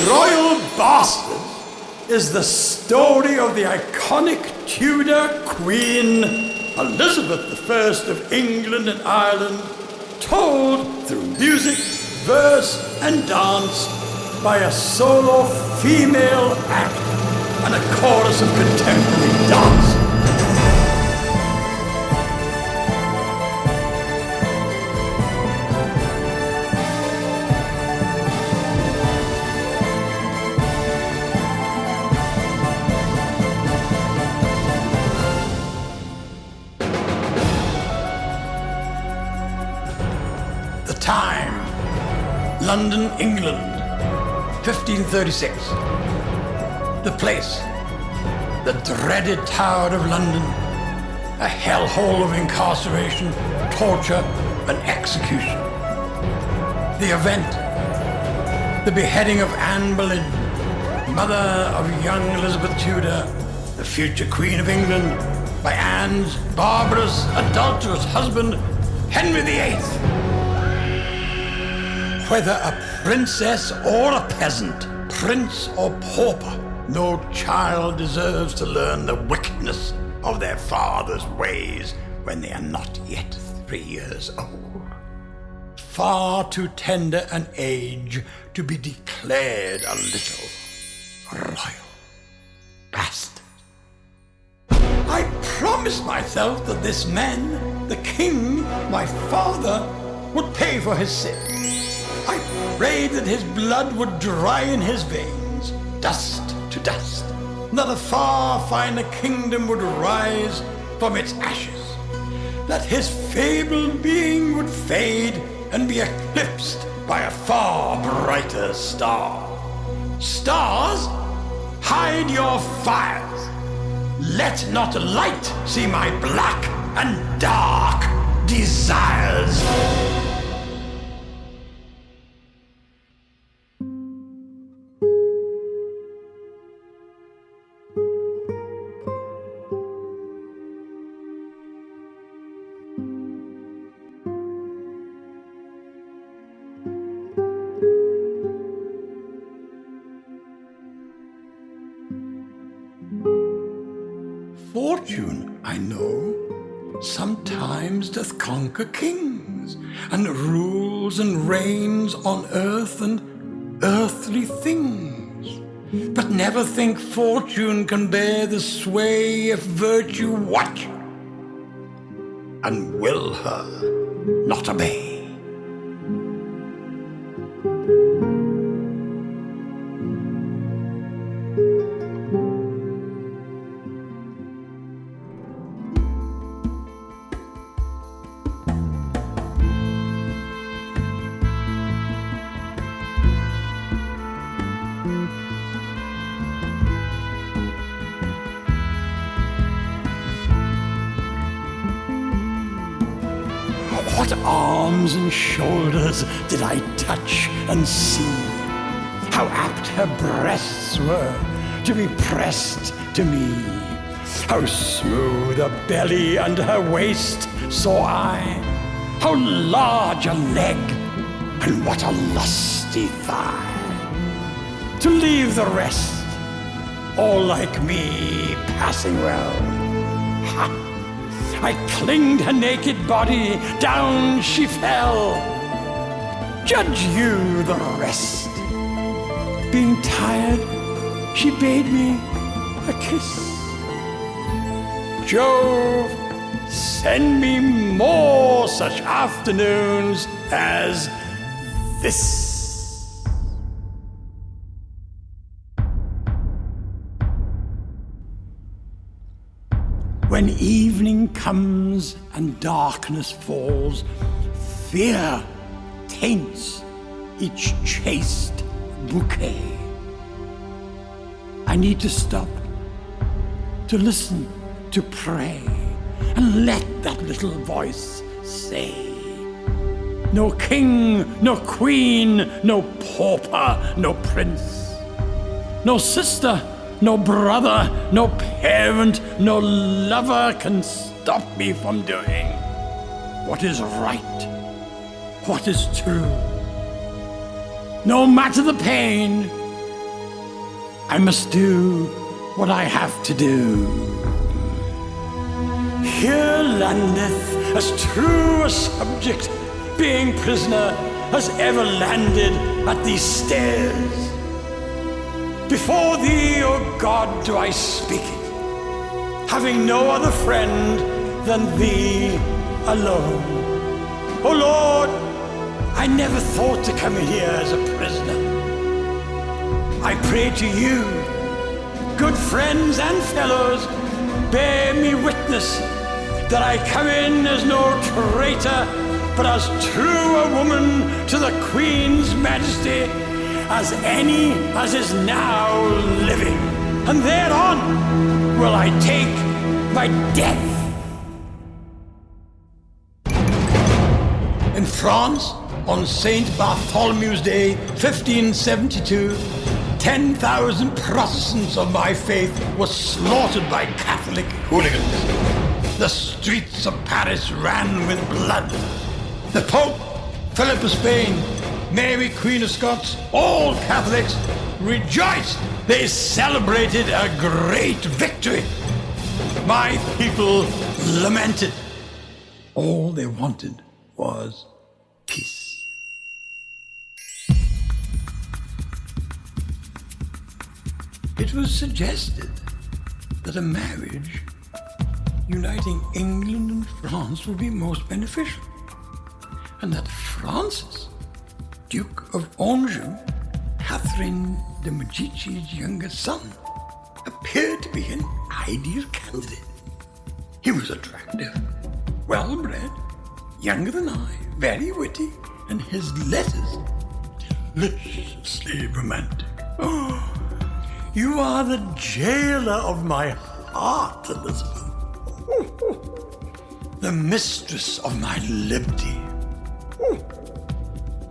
Royal Bastards is the story of the iconic Tudor Queen Elizabeth I of England and Ireland, told through music, verse and dance by a solo female actor and a chorus of contemporary dance. Time, London, England, 1536. The place, the dreaded Tower of London, a hellhole of incarceration, torture, and execution. The event, the beheading of Anne Boleyn, mother of young Elizabeth Tudor, the future Queen of England, by Anne's barbarous, adulterous husband, Henry VIII. Whether a princess or a peasant, prince or pauper, no child deserves to learn the wickedness of their father's ways when they are not yet 3 years old. Far too tender an age to be declared a little royal bastard. I promised myself that this man, the king, my father, would pay for his sin. I prayed that his blood would dry in his veins, dust to dust, that a far finer kingdom would rise from its ashes, that his fabled being would fade and be eclipsed by a far brighter star. Stars, hide your fires. Let not light see my black and dark desires. Fortune, I know, sometimes doth conquer kings, and rules and reigns on earth and earthly things. But never think fortune can bear the sway if virtue watch and will her not obey. What arms and shoulders did I touch and see? How apt her breasts were to be pressed to me. How smooth a belly under her waist saw I. How large a leg, and what a lusty thigh. To leave the rest, all like me, passing well. Ha! I clinged her naked body, down she fell. Judge you the rest. Being tired, she bade me a kiss. Jove, send me more such afternoons as this. When evening comes and darkness falls, fear taints each chaste bouquet. I need to stop, to listen, to pray, and let that little voice say, no king, no queen, no pauper, no prince, no sister, no brother, no parent, no lover can stop me from doing what is right, what is true. No matter the pain, I must do what I have to do. Here landeth as true a subject, being prisoner, as ever landed at these stairs. Before thee, O God, do I speak it, having no other friend than thee alone. O Lord, I never thought to come here as a prisoner. I pray to you, good friends and fellows, bear me witness that I come in as no traitor, but as true a woman to the Queen's Majesty as any as is now living. And thereon will I take my death. In France, on St. Bartholomew's Day, 1572, 10,000 Protestants of my faith were slaughtered by Catholic hooligans. The streets of Paris ran with blood. The Pope, Philip of Spain, Mary, Queen of Scots, all Catholics rejoiced. They celebrated a great victory. My people lamented. All they wanted was peace. It was suggested that a marriage uniting England and France would be most beneficial, and that Francis, Duke of Anjou, Catherine de Medici's younger son, appeared to be an ideal candidate. He was attractive, well-bred, younger than I, very witty, and his letters deliciously romantic. Oh, you are the jailer of my heart, Elizabeth. The mistress of my liberty.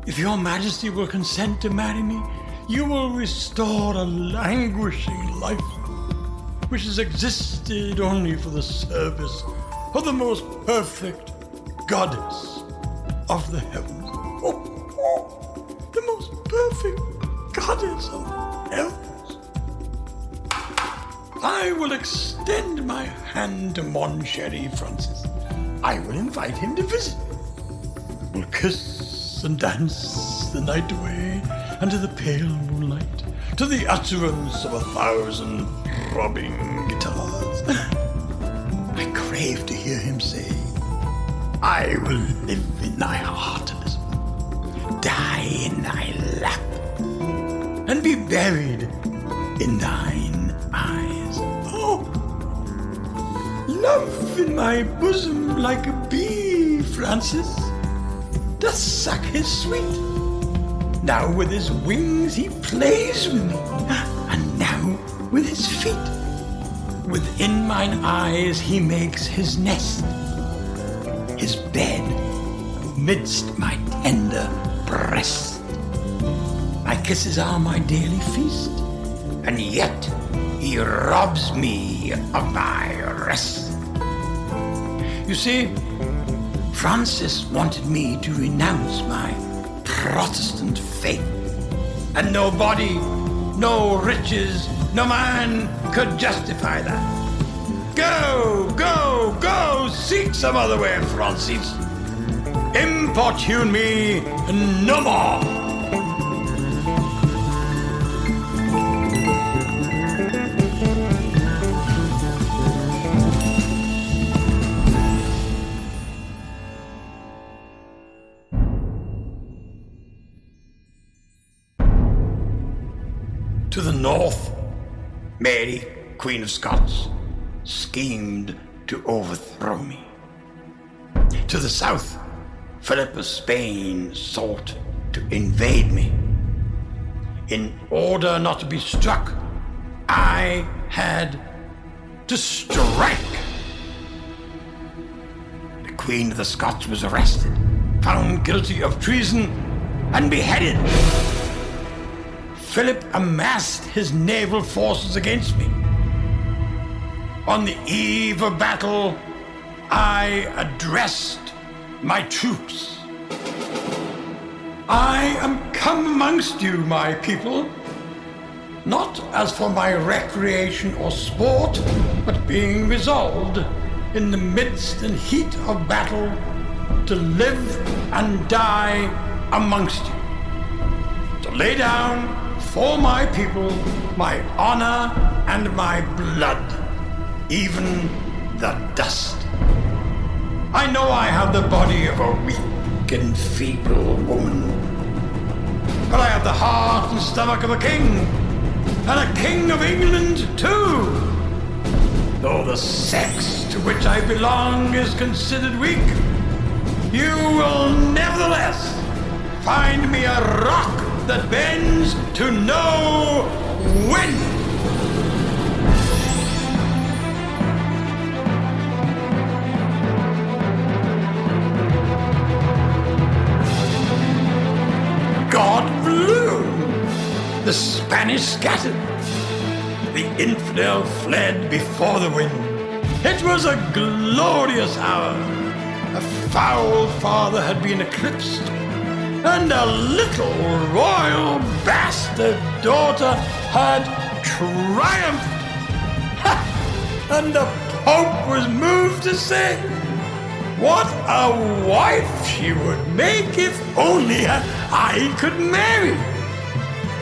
If your majesty will consent to marry me, you will restore a languishing life which has existed only for the service of the most perfect goddess of the heavens. The most perfect goddess of the heavens. I will extend my hand to Mon Chéri Francis. I will invite him to visit. We'll kiss and dance the night away under the pale moonlight to the utterance of 1,000 throbbing guitars. I crave to hear him say, I will live in thy heart, Elizabeth, die in thy lap, and be buried in thine eyes. Oh, love in my bosom like a bee, Francis, doth suck his sweet. Now with his wings he plays with me, and now with his feet. Within mine eyes he makes his nest, his bed amidst my tender breast. My kisses are my daily feast, and yet he robs me of my rest. You see, Francis wanted me to renounce my Protestant faith, and no body, no riches, no man could justify that. Go, go, go, seek some other way, Francis. Importune me no more. To the north, Mary, Queen of Scots, schemed to overthrow me. To the south, Philip of Spain sought to invade me. In order not to be struck, I had to strike. The Queen of the Scots was arrested, found guilty of treason, and beheaded. Philip amassed his naval forces against me. On the eve of battle, I addressed my troops. I am come amongst you, my people. not as for my recreation or sport, but being resolved in the midst and heat of battle to live and die amongst you, to lay down for my people my honor and my blood, even the dust. I know I have the body of a weak and feeble woman, but I have the heart and stomach of a king, and a king of England too. Though the sex to which I belong is considered weak, you will nevertheless find me a rock that bends to no wind. God blew, the Spanish scattered, the infidel fled before the wind. It was a glorious hour. A foul father had been eclipsed, and a little royal bastard daughter had triumphed. And the Pope was moved to say, what a wife she would make if only I could marry.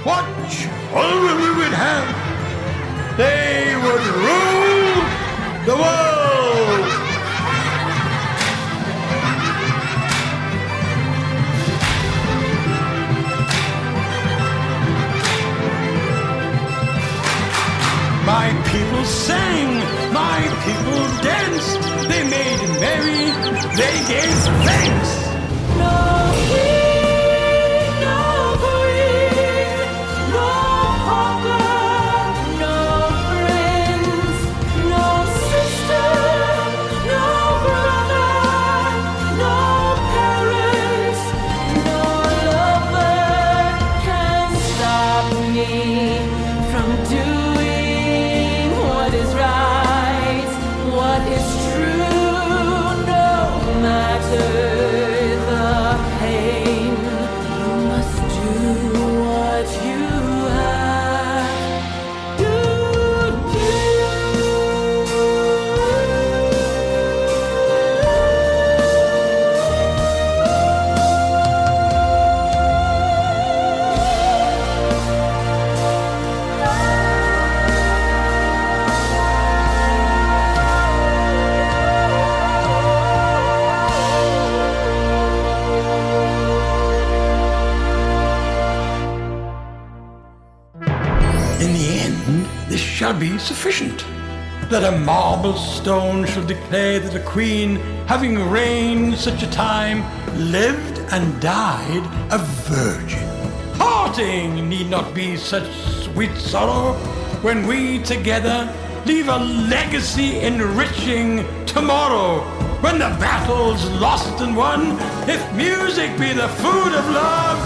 What children we would have. They would rule the world. My people sang, my people danced, they made merry, they gave thanks. No king, no queen, no pauper, no prince, no sister, no brother, no parent, no lover can stop me from doing what is right, what is true, no matter the pain. You must do what you have to do. In the end, this shall be sufficient, that a marble stone shall declare that a queen, having reigned such a time, lived and died a virgin. Parting need not be such sweet sorrow when we together leave a legacy enriching tomorrow, when the battle's lost and won. If music be the food of love,